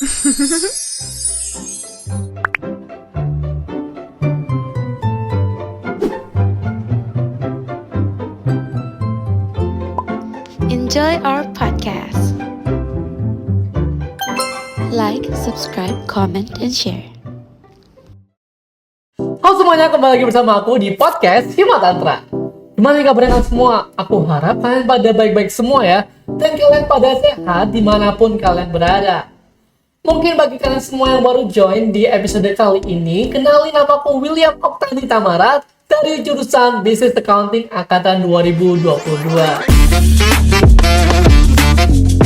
Enjoy our podcast. Like, subscribe, comment, and share. Halo semuanya, kembali lagi bersama aku di podcast Himatantra. Gimana nih kabarnya kalian semua? Aku harap kalian pada baik-baik semua ya. Dan kalian pada sehat dimanapun kalian berada. Mungkin bagi kalian semua yang baru join di episode kali ini, kenalin namaku William Oktani Tamara dari jurusan Business Accounting Angkatan 2022.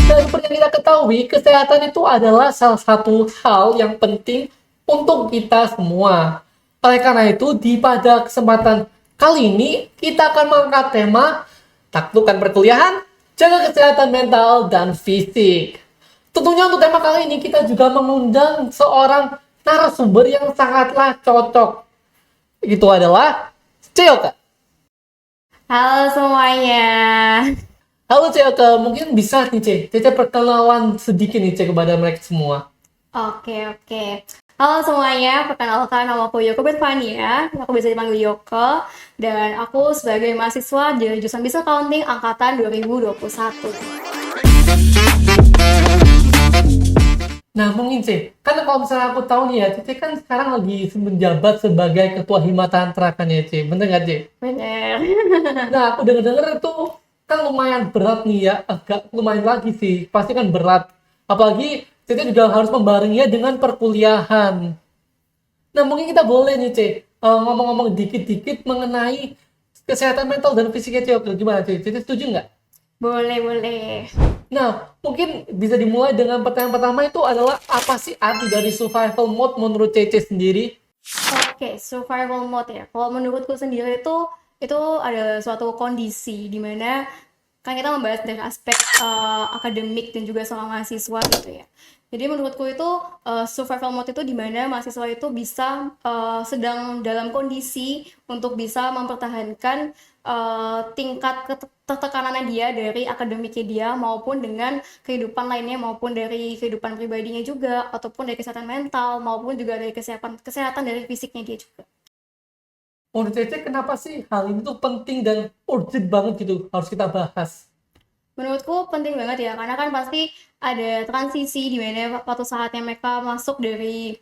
Dan seperti yang kita ketahui, kesehatan itu adalah salah satu hal yang penting untuk kita semua. Oleh karena itu, pada kesempatan kali ini, kita akan mengangkat tema Taklukkan Perkuliahan, Jaga Kesehatan Mental dan Fisik. Tentunya untuk tema kali ini, kita juga mengundang seorang narasumber yang sangatlah cocok. Itu adalah Ceoka. Halo semuanya. Halo Ceoka, mungkin bisa nih Cece perkenalan sedikit nih kepada mereka semua. Oke. Halo semuanya, perkenalkan nama aku Yoko Berfania. Aku bisa dipanggil Yoko. Dan aku sebagai mahasiswa dari jurusan Business Accounting Angkatan 2021. Nah mungkin kan kalau misalnya aku tahu nih ya, Cece kan sekarang lagi menjabat sebagai Ketua Himatantra kan ya bener nggak Bener. Nah aku denger itu kan lumayan berat nih ya, agak lumayan lagi sih, pasti kan berat. Apalagi Cece juga harus membarenginya dengan perkuliahan. Nah mungkin kita boleh nih ngomong-ngomong dikit-dikit mengenai kesehatan mental dan fisiknya gimana Cece setuju nggak? Boleh. Nah, mungkin bisa dimulai dengan pertanyaan pertama itu adalah apa sih arti dari survival mode menurut Cece sendiri? Oke, survival mode ya. Kalau menurutku sendiri itu ada suatu kondisi di mana kan kita membahas dari aspek akademik dan juga sama mahasiswa gitu ya. Jadi menurutku itu survival mode itu di mana mahasiswa itu bisa sedang dalam kondisi untuk bisa mempertahankan tingkat ketekanannya dia dari akademiknya dia maupun dengan kehidupan lainnya maupun dari kehidupan pribadinya juga ataupun dari kesehatan mental maupun juga dari kesehatan dari fisiknya dia juga. Menurut Cece kenapa sih hal ini tuh penting dan urgent banget gitu harus kita bahas? Menurutku penting banget ya, karena kan pasti ada transisi di mana waktu saatnya mereka masuk dari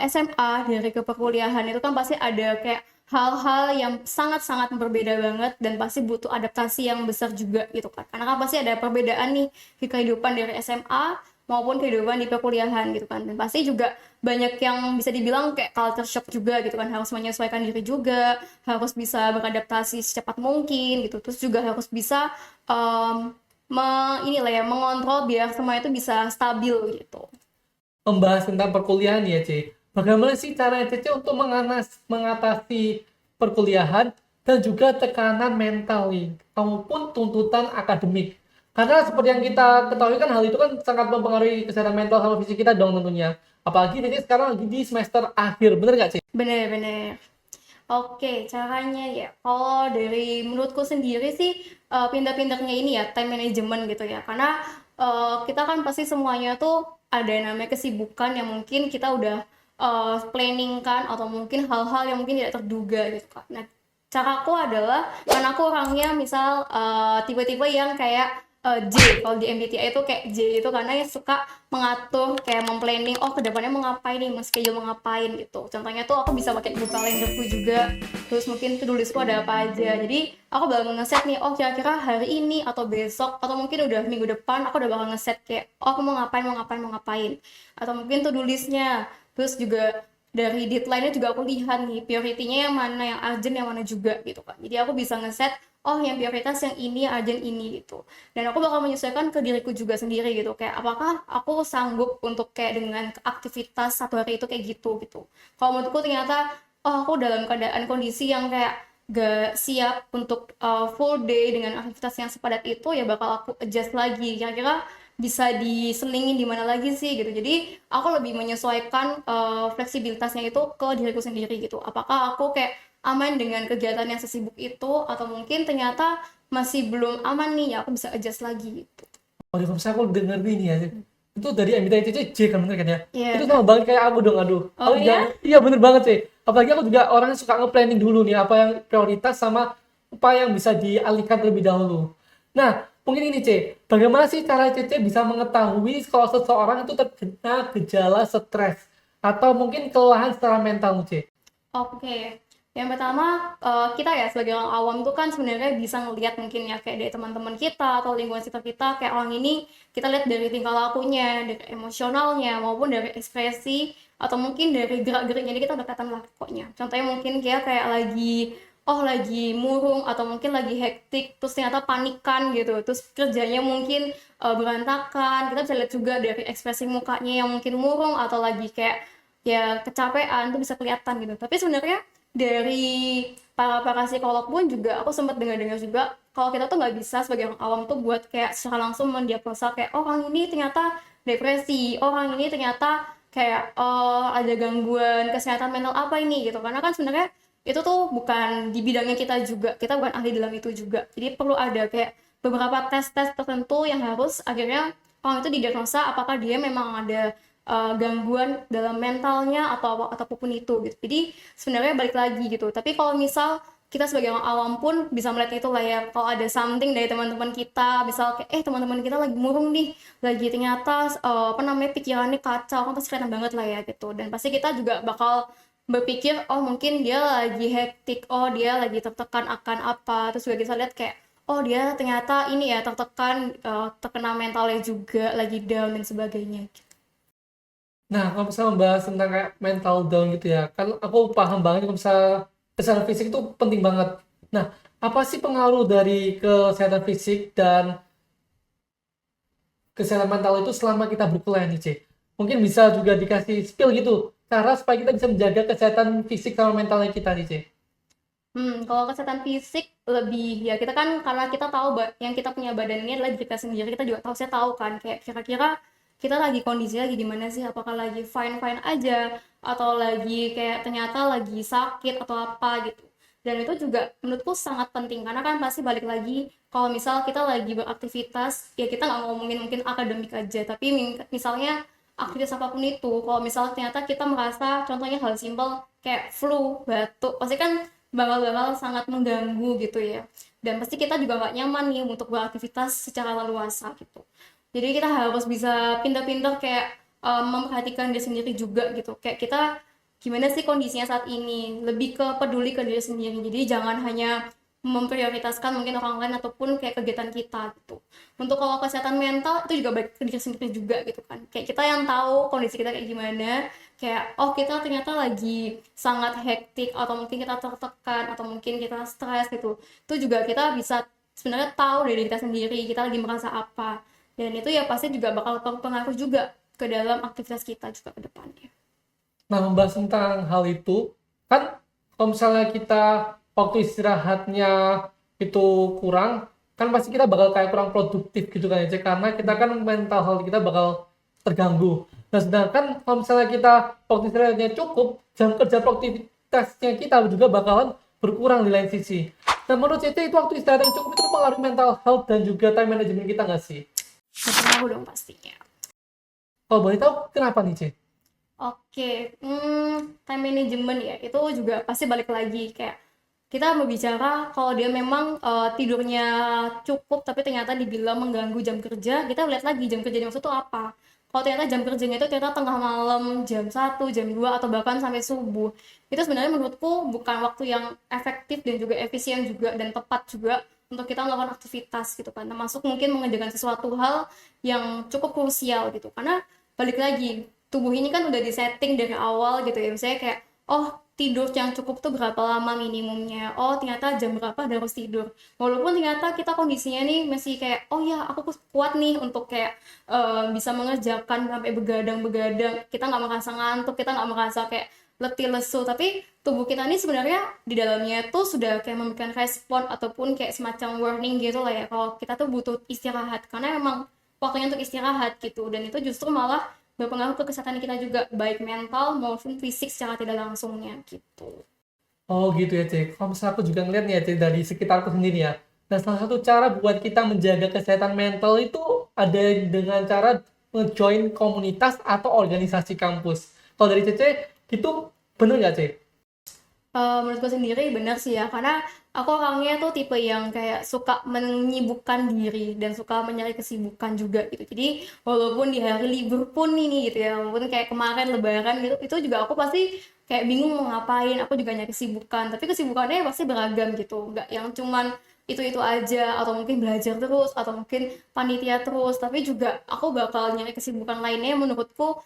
SMA, dari ke perkuliahan itu kan pasti ada kayak hal-hal yang sangat-sangat berbeda banget dan pasti butuh adaptasi yang besar juga gitu kan. Karena kan pasti ada perbedaan nih di kehidupan dari SMA maupun kehidupan di perkuliahan gitu kan. Dan pasti juga banyak yang bisa dibilang kayak culture shock juga gitu kan, harus menyesuaikan diri juga, harus bisa beradaptasi secepat mungkin gitu. Terus juga harus bisa mengontrol biar semua itu bisa stabil gitu. Membahas tentang perkuliahan ya bagaimana sih caranya Cece untuk mengatasi perkuliahan dan juga tekanan mental maupun tuntutan akademik? Karena seperti yang kita ketahui kan hal itu kan sangat mempengaruhi kesehatan mental sama fisik kita dong tentunya. Apalagi Cece sekarang lagi di semester akhir, bener nggak Cece? Bener. Oke, caranya ya. Kalau dari menurutku sendiri sih pintar-pintarnya ini ya time management gitu ya. Karena kita kan pasti semuanya tuh ada namanya kesibukan yang mungkin kita udah planning kan atau mungkin hal-hal yang mungkin tidak terduga gitu kan. Nah, caraku adalah karena aku orangnya misal tipe-tipe yang kayak J, kalau di MBTI itu kayak J itu karena ya suka mengatur kayak memplanning kedepannya mau ngapain nih, schedule mau ngapain gitu. Contohnya tuh aku bisa pakai Google Calendarku juga, terus mungkin to-do listku ada apa aja. Jadi aku bakal ngeset nih, kira-kira hari ini atau besok atau mungkin udah minggu depan aku udah bakal ngeset kayak aku mau ngapain atau mungkin to-do listnya. Terus juga dari deadline-nya juga aku lihat nih priority-nya yang mana, yang urgent yang mana juga gitu kan. Jadi aku bisa ngeset yang prioritas yang ini, urgent ini gitu. Dan aku bakal menyesuaikan ke diriku juga sendiri gitu. Kayak apakah aku sanggup untuk kayak dengan aktivitas satu hari itu kayak gitu. Kalau menurutku ternyata aku dalam keadaan kondisi yang kayak gak siap untuk full day dengan aktivitas yang sepadat itu, ya bakal aku adjust lagi. Kira-kira bisa diselingin di mana lagi sih gitu. Jadi aku lebih menyesuaikan fleksibilitasnya itu ke diriku sendiri gitu. Apakah aku kayak aman dengan kegiatan yang sesibuk itu atau mungkin ternyata masih belum aman nih, ya aku bisa adjust lagi gitu. Kalau misalnya aku denger ini ya, itu dari MBTI itu J kan, bener kan ya? Iya. Itu sama banget kayak aku dong, aduh. Oh, Aku juga, iya? iya bener banget sih. Apalagi aku juga orangnya suka nge-planning dulu nih, apa yang prioritas sama apa yang bisa dialihkan terlebih dahulu. Nah, mungkin ini C, bagaimana sih cara Cece bisa mengetahui kalau seseorang itu terkena gejala stres atau mungkin kelelahan secara mental C? Oke, yang pertama kita ya sebagai orang awam tuh kan sebenarnya bisa ngelihat mungkin ya kayak dari teman-teman kita atau lingkungan sekitar kita kayak orang ini kita lihat dari tingkah lakunya, dari emosionalnya maupun dari ekspresi atau mungkin dari gerak-geriknya jadi kita udah kelihatan lah pokoknya. Contohnya mungkin dia kayak lagi murung atau mungkin lagi hektik terus ternyata panikan gitu terus kerjanya mungkin berantakan kita bisa lihat juga dari ekspresi mukanya yang mungkin murung atau lagi kayak ya kecapean tuh bisa kelihatan gitu tapi sebenarnya dari para psikolog pun juga aku sempat dengar-dengar juga kalau kita tuh nggak bisa sebagai orang awam tuh buat kayak secara langsung mendiagnosa kayak oh, orang ini ternyata depresi orang ini ternyata kayak ada gangguan kesehatan mental apa ini gitu karena kan sebenarnya itu tuh bukan di bidangnya kita bukan ahli dalam itu juga jadi perlu ada kayak beberapa tes-tes tertentu yang harus akhirnya orang itu didiagnosa apakah dia memang ada gangguan dalam mentalnya atau apapun itu gitu. Jadi sebenarnya balik lagi gitu. Tapi kalau misal kita sebagai orang awam pun bisa melihat itu lah ya. Kalau ada something dari teman-teman kita, misal kayak teman-teman kita lagi murung nih, lagi ternyata pikirannya kacau, kan pasti kelihatan banget lah ya gitu. Dan pasti kita juga bakal berpikir oh mungkin dia lagi hektik, oh dia lagi tertekan akan apa. Terus juga bisa lihat kayak oh dia ternyata ini ya tertekan, terkena mentalnya juga, lagi down dan sebagainya. Nah, kalau misalnya membahas tentang kayak mental down gitu ya, kan aku paham banget kalau misalnya kesehatan fisik itu penting banget. Nah, apa sih pengaruh dari kesehatan fisik dan kesehatan mental itu selama kita berkuliah nih, C? Mungkin bisa juga dikasih spill gitu, cara supaya kita bisa menjaga kesehatan fisik sama mentalnya kita nih, C. Kalau kesehatan fisik lebih ya kita kan karena kita tahu yang kita punya badan ini adalah diri kita sendiri, kita juga saya tahu kan kayak kira-kira kita lagi kondisinya lagi di mana sih, apakah lagi fine-fine aja atau lagi kayak ternyata lagi sakit atau apa gitu. Dan itu juga menurutku sangat penting karena kan pasti balik lagi kalau misal kita lagi beraktivitas ya kita nggak ngomongin mungkin akademik aja tapi misalnya aktivitas apapun itu kalau misal ternyata kita merasa contohnya hal simpel kayak flu batuk pasti kan bakal sangat mengganggu gitu ya dan pasti kita juga nggak nyaman nih untuk beraktivitas secara leluasa gitu jadi kita harus bisa pintar-pintar kayak memperhatikan diri sendiri juga gitu kayak kita gimana sih kondisinya saat ini lebih ke peduli ke diri sendiri jadi jangan hanya memprioritaskan mungkin orang lain ataupun kayak kegiatan kita gitu untuk kalau kesehatan mental itu juga baik ke diri sendiri juga gitu kan kayak kita yang tahu kondisi kita kayak gimana kayak oh kita ternyata lagi sangat hektik atau mungkin kita tertekan atau mungkin kita stres gitu itu juga kita bisa sebenarnya tahu dari kita sendiri kita lagi merasa apa dan itu ya pasti juga bakal berpengaruh juga ke dalam aktivitas kita juga ke depannya. Nah, membahas tentang hal itu, kan kalau misalnya kita waktu istirahatnya itu kurang, kan pasti kita bakal kayak kurang produktif gitu kan ya, Cek. Karena kita kan mental health kita bakal terganggu. Nah, sedangkan kalau misalnya kita waktu istirahatnya cukup, jam kerja produktivitasnya kita juga bakalan berkurang di lain sisi. Nah, menurut Cece itu waktu istirahat yang cukup itu mempengaruhi mental health dan juga time management kita nggak sih? Berpengaruh dong pastinya. Kalau boleh tahu kenapa nih, Cek? Oke, time management ya, itu juga pasti balik lagi kayak kita berbicara kalau dia memang tidurnya cukup tapi ternyata dibilang mengganggu jam kerja, kita lihat lagi jam kerja dimaksud itu apa. Kalau ternyata jam kerjanya itu ternyata tengah malam, jam 1, jam 2 atau bahkan sampai subuh. Itu sebenarnya menurutku bukan waktu yang efektif dan juga efisien juga dan tepat juga untuk kita melakukan aktivitas gitu kan. Termasuk mungkin mengerjakan sesuatu hal yang cukup krusial gitu. Karena balik lagi tubuh ini kan udah disetting dari awal gitu ya misalnya kayak oh tidur yang cukup tuh berapa lama minimumnya oh ternyata jam berapa harus tidur walaupun ternyata kita kondisinya nih masih kayak oh ya aku kuat nih untuk kayak bisa mengerjakan sampai begadang-begadang kita nggak merasa ngantuk kita nggak merasa kayak letih lesu tapi tubuh kita ini sebenarnya di dalamnya tuh sudah kayak memberikan respon ataupun kayak semacam warning gitu lah ya kalau kita tuh butuh istirahat karena emang waktunya untuk istirahat gitu dan itu justru malah berpengaruh ke kesehatan kita juga baik mental maupun fisik secara tidak langsungnya gitu. Oh gitu ya, Cek. Kalau misalnya aku juga ngeliat nih ya, Cek, dari sekitarku sendiri ya. Nah, salah satu cara buat kita menjaga kesehatan mental itu ada dengan cara nge-join komunitas atau organisasi kampus. Kalau dari Cece, gitu bener nggak, Ce? Menurutku sendiri benar sih ya, karena aku orangnya tuh tipe yang kayak suka menyibukkan diri dan suka mencari kesibukan juga gitu. Jadi walaupun di hari libur pun ini gitu ya, walaupun kayak kemarin lebaran gitu, itu juga aku pasti kayak bingung mau ngapain, aku juga nyari kesibukan. Tapi kesibukannya pasti beragam gitu, nggak yang cuman itu aja, atau mungkin belajar terus, atau mungkin panitia terus. Tapi juga aku bakal nyari kesibukan lainnya yang menurutku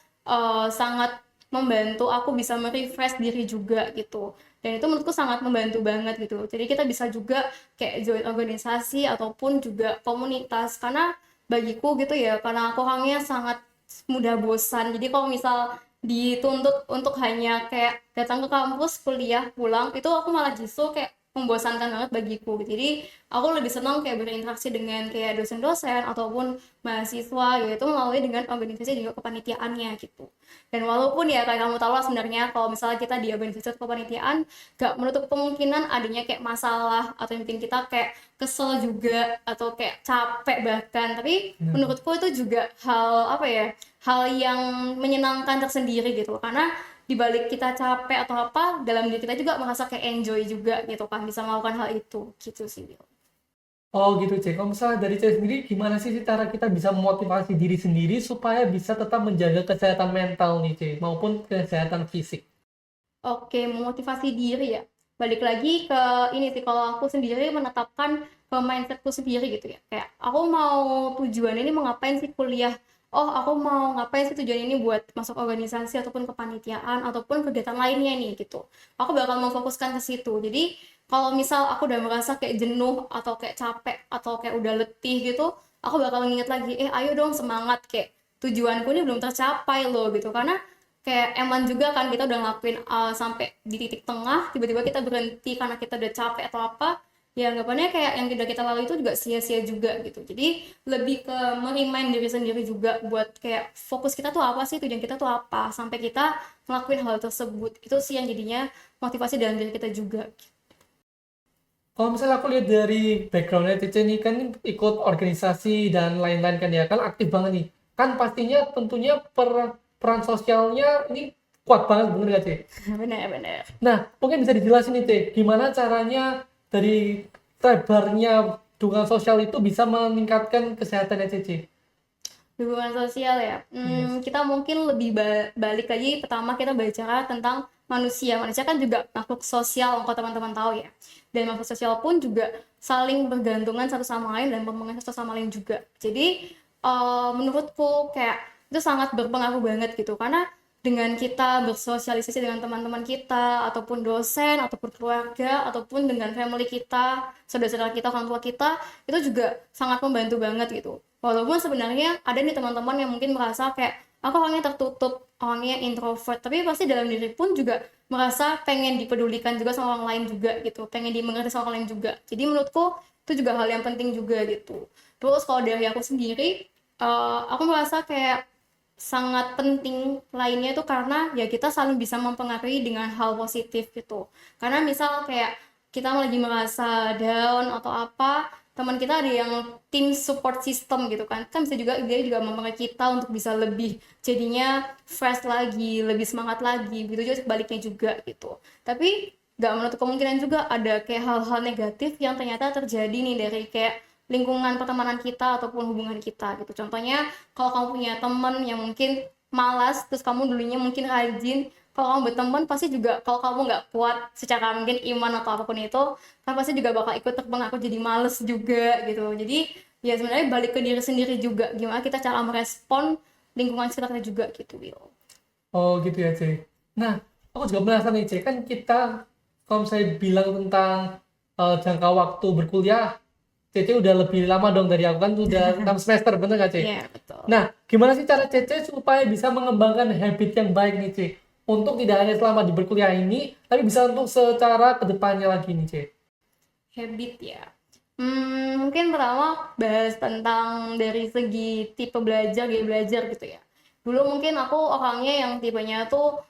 sangat membantu aku bisa merefresh diri juga gitu, dan itu menurutku sangat membantu banget gitu. Jadi kita bisa juga kayak join organisasi ataupun juga komunitas, karena bagiku gitu ya, karena aku orangnya sangat mudah bosan. Jadi kalau misal dituntut untuk hanya kayak datang ke kampus, kuliah, pulang, itu aku malah justru kayak membosankan banget bagiku. Jadi aku lebih senang kayak berinteraksi dengan kayak dosen-dosen ataupun mahasiswa, yaitu melalui dengan organisasi dan juga kepanitiaannya gitu. Dan walaupun ya kayak kamu tahu lah, sebenarnya kalau misalnya kita di organisasi atau kepanitiaan, gak menutup kemungkinan adanya kayak masalah atau yang bikin kita kayak kesel juga atau kayak capek bahkan. Tapi menurutku itu juga hal apa ya, hal yang menyenangkan tersendiri gitu, karena dibalik kita capek atau apa, dalam diri kita juga merasa kayak enjoy juga gitu kan, bisa melakukan hal itu gitu sih, Bill. Oh gitu, Ce. Kalau misalnya dari Cece sendiri, gimana sih cara kita bisa memotivasi diri sendiri supaya bisa tetap menjaga kesehatan mental nih, Ce, maupun kesehatan fisik? Oke, memotivasi diri ya. Balik lagi ke ini sih, kalau aku sendiri menetapkan ke mindsetku sendiri gitu ya. Kayak aku mau tujuan ini mau ngapain sih kuliah? Oh, aku mau ngapain sih tujuan ini buat masuk organisasi ataupun kepanitiaan ataupun kegiatan lainnya nih gitu. Aku bakal memfokuskan ke situ. Jadi kalau misal aku udah merasa kayak jenuh atau kayak capek atau kayak udah letih gitu, aku bakal nginget lagi, ayo dong semangat, kayak tujuanku ini belum tercapai loh gitu. Karena kayak eman juga kan kita udah ngelakuin sampai di titik tengah, tiba-tiba kita berhenti karena kita udah capek atau apa, ya anggapannya kayak yang udah kita lalui itu juga sia-sia juga gitu. Jadi lebih ke merimain diri sendiri juga buat kayak fokus kita tuh apa sih, tujuan kita tuh apa, sampai kita ngelakuin hal tersebut. Itu sih yang jadinya motivasi dalam diri kita juga. Kalau misalnya aku lihat dari backgroundnya Cece nih kan ikut organisasi dan lain-lain kan ya, kan aktif banget nih. Kan pastinya tentunya peran sosialnya ini kuat banget, bener gak, Ce? Benar-benar. Nah, mungkin bisa dijelasin nih, Ce, gimana caranya dari tebarnya dukungan sosial itu bisa meningkatkan kesehatannya Cece? Dukungan sosial ya. Yes. Kita mungkin lebih balik lagi, pertama kita bicara tentang manusia. Manusia kan juga makhluk sosial, kalau teman-teman tahu ya. Dan makhluk sosial pun juga saling bergantungan satu sama lain dan mempengaruhi satu sama lain juga. Jadi menurutku kayak itu sangat berpengaruh banget gitu, karena dengan kita bersosialisasi dengan teman-teman kita ataupun dosen ataupun keluarga ataupun dengan family kita, saudara-saudara kita, orang tua kita, itu juga sangat membantu banget gitu. Walaupun sebenarnya ada nih teman-teman yang mungkin merasa kayak aku orangnya tertutup, orangnya introvert, tapi pasti dalam diri pun juga merasa pengen dipedulikan juga sama orang lain juga gitu, pengen dimengerti sama orang lain juga. Jadi menurutku itu juga hal yang penting juga gitu. Terus kalau dari aku sendiri, aku merasa kayak sangat penting lainnya itu karena ya kita selalu bisa mempengaruhi dengan hal positif gitu. Karena misal kayak kita lagi merasa down atau apa, teman kita ada yang tim support system gitu kan bisa juga, dia juga mempengaruhi kita untuk bisa lebih jadinya fresh lagi, lebih semangat lagi, begitu juga sebaliknya juga gitu. Tapi gak menutup kemungkinan juga ada kayak hal-hal negatif yang ternyata terjadi nih dari kayak lingkungan pertemanan kita ataupun hubungan kita gitu. Contohnya kalau kamu punya teman yang mungkin malas, terus kamu dulunya mungkin rajin, kalau kamu berteman pasti juga kalau kamu nggak kuat secara mungkin iman atau apapun itu, kan pasti juga bakal ikut terpengaruh jadi males juga gitu. Jadi ya sebenarnya balik ke diri sendiri juga, gimana kita cara merespon lingkungan sekitar kita juga gitu, Will. Oh gitu ya, Ce. Nah, aku juga penasaran nih, Ce. Kan kita kalau misalnya bilang tentang jangka waktu berkuliah, Cece udah lebih lama dong dari aku, kan udah 6 semester, bener nggak, Ce? Iya, betul. Nah, gimana sih cara Cece supaya bisa mengembangkan habit yang baik nih, Ce? Untuk tidak hanya selama di berkuliah ini, tapi bisa untuk secara kedepannya lagi nih, Ce. Habit ya. Mungkin pertama bahas tentang dari segi tipe belajar, gaya belajar gitu ya. Dulu mungkin aku orangnya yang tipenya tuh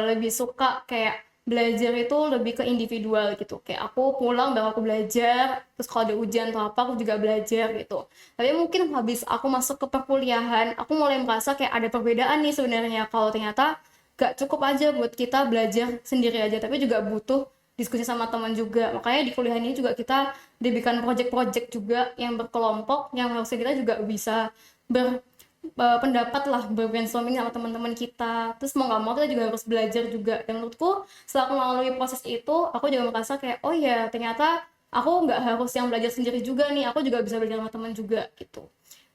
lebih suka kayak belajar itu lebih ke individual gitu. Kayak aku pulang baru aku belajar, terus kalau ada ujian atau apa aku juga belajar gitu. Tapi mungkin habis aku masuk ke perkuliahan, aku mulai merasa kayak ada perbedaan nih sebenarnya. Kalau ternyata gak cukup aja buat kita belajar sendiri aja, tapi juga butuh diskusi sama teman juga. Makanya di kuliah ini juga kita diberikan project-project juga yang berkelompok, yang harusnya kita juga bisa pendapat lah, brainstorming sama teman-teman kita. Terus mau nggak mau kita juga harus belajar juga. Dan menurutku setelah aku melalui proses itu, aku juga merasa kayak oh ya ternyata aku nggak harus yang belajar sendiri juga nih, aku juga bisa belajar sama teman juga gitu.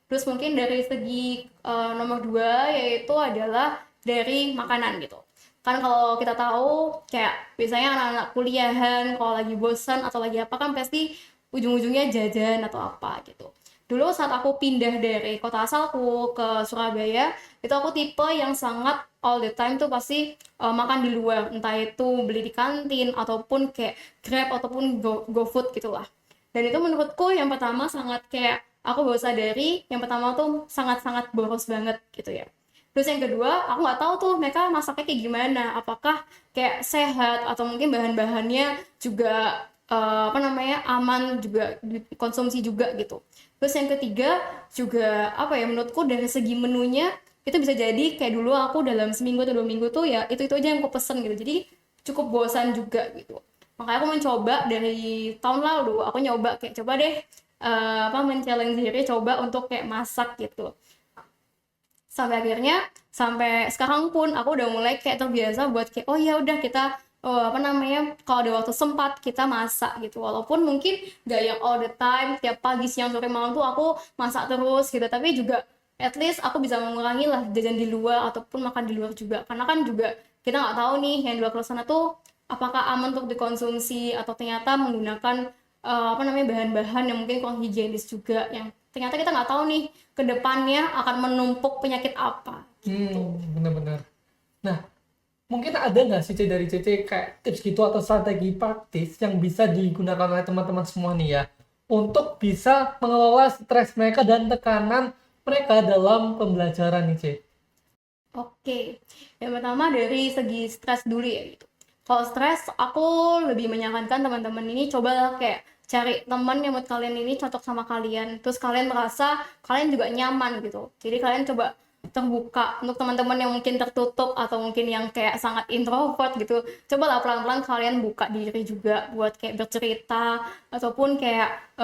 Terus mungkin dari segi nomor dua yaitu adalah dari makanan gitu. Kan kalau kita tahu kayak biasanya anak-anak kuliahan kalau lagi bosan atau lagi apa kan pasti ujung-ujungnya jajan atau apa gitu. Dulu saat aku pindah dari kota asalku ke Surabaya, itu aku tipe yang sangat all the time tuh pasti makan di luar, entah itu beli di kantin ataupun kayak Grab ataupun GoFood gitulah. Dan itu menurutku yang pertama sangat kayak aku baru sadari, yang pertama tuh sangat-sangat boros banget gitu ya. Terus yang kedua, aku nggak tahu tuh mereka masaknya kayak gimana, apakah kayak sehat atau mungkin bahan-bahannya juga apa namanya aman juga dikonsumsi juga gitu. Terus yang ketiga juga apa ya menurutku dari segi menunya itu bisa jadi kayak dulu aku dalam seminggu atau 2 minggu tuh ya itu aja yang aku pesen gitu. Jadi cukup bosan juga gitu. Makanya aku mencoba dari tahun lalu aku nyoba kayak coba deh apa men-challenge diri coba untuk kayak masak gitu. Sampai akhirnya sampai sekarang pun aku udah mulai kayak terbiasa buat kayak oh ya udah kita apa namanya kalau ada waktu sempat kita masak gitu, walaupun mungkin gak yang all the time tiap pagi siang sore malam tuh aku masak terus gitu, tapi juga at least aku bisa mengurangi lah jajan di luar ataupun makan di luar juga, karena kan juga kita nggak tahu nih yang di luar sana tuh apakah aman untuk dikonsumsi atau ternyata menggunakan apa namanya bahan-bahan yang mungkin kurang higienis juga, yang ternyata kita nggak tahu nih ke depannya akan menumpuk penyakit apa gitu. Benar-benar. Nah, mungkin ada nggak sih dari Cece kayak tips gitu atau strategi praktis yang bisa digunakan oleh teman-teman semua nih ya untuk bisa mengelola stres mereka dan tekanan mereka dalam pembelajaran nih, Ce? Oke, yang pertama dari segi stres dulu ya gitu. Kalau stres, aku lebih menyarankan teman-teman ini cobalah kayak cari teman yang menurut kalian ini cocok sama kalian. Terus kalian merasa kalian juga nyaman gitu. Jadi kalian coba terbuka untuk teman-teman yang mungkin tertutup atau mungkin yang kayak sangat introvert gitu. Cobalah pelan-pelan kalian buka diri juga buat kayak bercerita ataupun kayak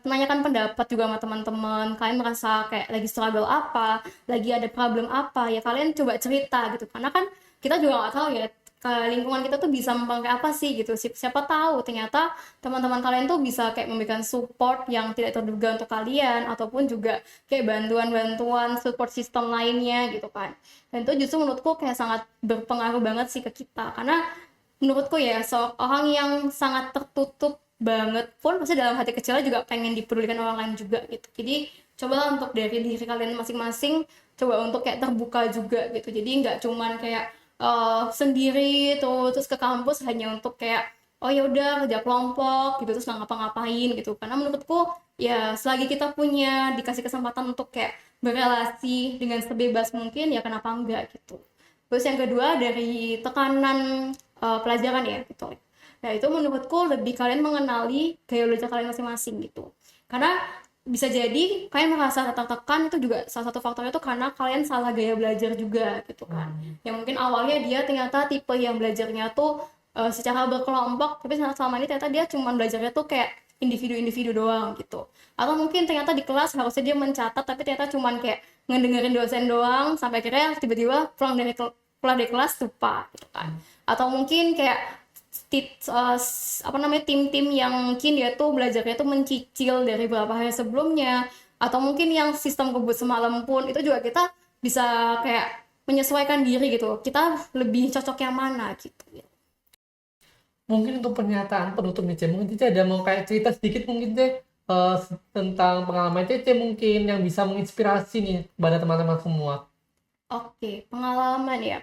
menanyakan pendapat juga sama teman-teman. Kalian merasa kayak lagi struggle apa, lagi ada problem apa, ya kalian coba cerita gitu. Karena kan kita juga nggak tahu ya lingkungan kita tuh bisa mempengaruhi apa sih gitu. Siapa tahu ternyata teman-teman kalian tuh bisa kayak memberikan support yang tidak terduga untuk kalian ataupun juga kayak bantuan-bantuan support system lainnya gitu kan. Dan itu justru menurutku kayak sangat berpengaruh banget sih ke kita, karena menurutku ya seorang yang sangat tertutup banget pun pasti dalam hati kecilnya juga pengen dipedulikan orang lain juga gitu. Jadi cobalah untuk dari diri kalian masing-masing coba untuk kayak terbuka juga gitu. Jadi nggak cuman kayak sendiri tuh terus ke kampus hanya untuk kayak oh ya udah kerja kelompok gitu terus nggak ngapa-ngapain gitu, karena menurutku ya selagi kita punya dikasih kesempatan untuk kayak berrelasi dengan sebebas mungkin ya kenapa enggak gitu. Terus yang kedua dari tekanan pelajaran ya gitu. Nah itu menurutku lebih kalian mengenali gaya belajar kalian masing-masing gitu, karena bisa jadi kalian merasa tertekan itu juga salah satu faktornya tuh karena kalian salah gaya belajar juga gitu kan. Yang mungkin awalnya dia ternyata tipe yang belajarnya tuh secara berkelompok, tapi selama ini ternyata dia cuma belajarnya tuh kayak individu-individu doang gitu. Atau mungkin ternyata di kelas harusnya dia mencatat tapi ternyata cuma kayak ngedengerin dosen doang sampai akhirnya tiba-tiba pulang dari kelas lupa gitu kan. Atau mungkin kayak apa namanya tim-tim yang mungkin dia tuh belajarnya tuh mencicil dari beberapa hari sebelumnya, atau mungkin yang sistem kebut semalam pun itu juga kita bisa kayak menyesuaikan diri gitu, kita lebih cocok yang mana gitu ya. Mungkin untuk pernyataan penutup nih, Ce, mungkin Cece ada mau kayak cerita sedikit mungkin, Ce, tentang pengalaman Cece mungkin yang bisa menginspirasi nih kepada teman-teman semua. Oke, pengalaman ya.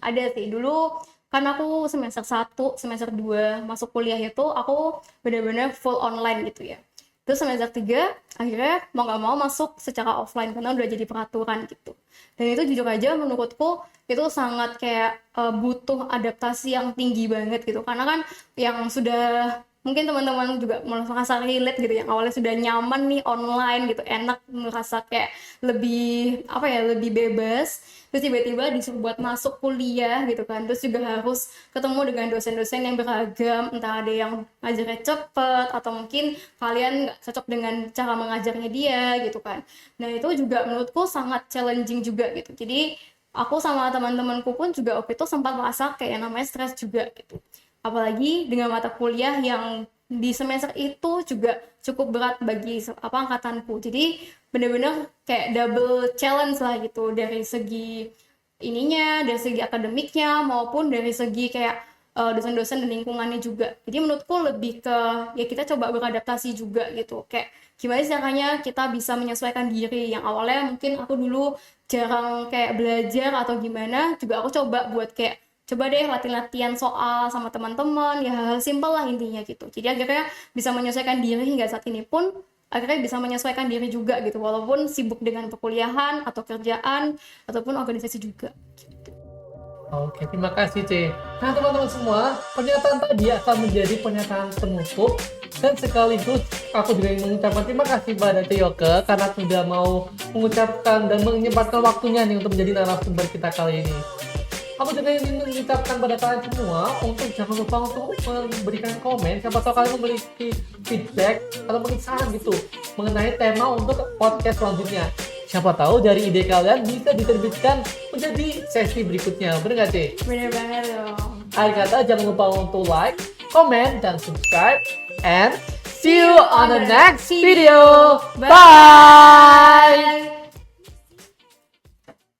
Ada sih. Dulu kan aku semester 1, semester 2 masuk kuliah itu aku benar-benar full online gitu ya. Terus semester 3 akhirnya mau nggak mau masuk secara offline karena udah jadi peraturan gitu. Dan itu jujur aja menurutku itu sangat kayak butuh adaptasi yang tinggi banget gitu. Karena kan yang sudah mungkin teman-teman juga merasa relate gitu, yang awalnya sudah nyaman nih online gitu, enak, merasa kayak lebih apa ya, lebih bebas, terus tiba-tiba disuruh buat masuk kuliah gitu kan, terus juga harus ketemu dengan dosen-dosen yang beragam, entah ada yang ngajarnya cepet atau mungkin kalian nggak cocok dengan cara mengajarnya dia gitu kan. Nah itu juga menurutku sangat challenging juga gitu. Jadi aku sama teman-temanku pun juga waktu itu sempat merasa kayak namanya stres juga gitu. Apalagi dengan mata kuliah yang di semester itu juga cukup berat bagi angkatanku. Jadi bener-bener kayak double challenge lah gitu, dari segi ininya, dari segi akademiknya maupun dari segi kayak dosen-dosen dan lingkungannya juga. Jadi menurutku lebih ke ya kita coba beradaptasi juga gitu. Kayak gimana sih caranya kita bisa menyesuaikan diri, yang awalnya mungkin aku dulu jarang kayak belajar atau gimana, juga aku coba buat kayak coba deh latihan-latihan soal sama teman-teman, ya hal-hal simpel lah intinya gitu. Jadi akhirnya bisa menyesuaikan diri hingga saat ini pun akhirnya bisa menyesuaikan diri juga gitu, walaupun sibuk dengan perkuliahan atau kerjaan ataupun organisasi juga. Oke, terima kasih C. Nah teman-teman semua, pernyataan tadi akan menjadi pernyataan penutup, dan sekaligus aku juga ingin mengucapkan terima kasih pada C Yoke karena sudah mau mengucapkan dan menyempatkan waktunya nih untuk menjadi narasumber kita kali ini. Aku juga ingin mengucapkan pada kalian semua untuk jangan lupa untuk memberikan komen, siapa tahu kalian memiliki feedback atau mungkin saran gitu mengenai tema untuk podcast selanjutnya. Siapa tahu dari ide kalian bisa diterbitkan menjadi sesi berikutnya. Bener gak sih? Bener banget dong. Akhir kata jangan lupa untuk like, comment, dan subscribe. And see you on the next video. Bye!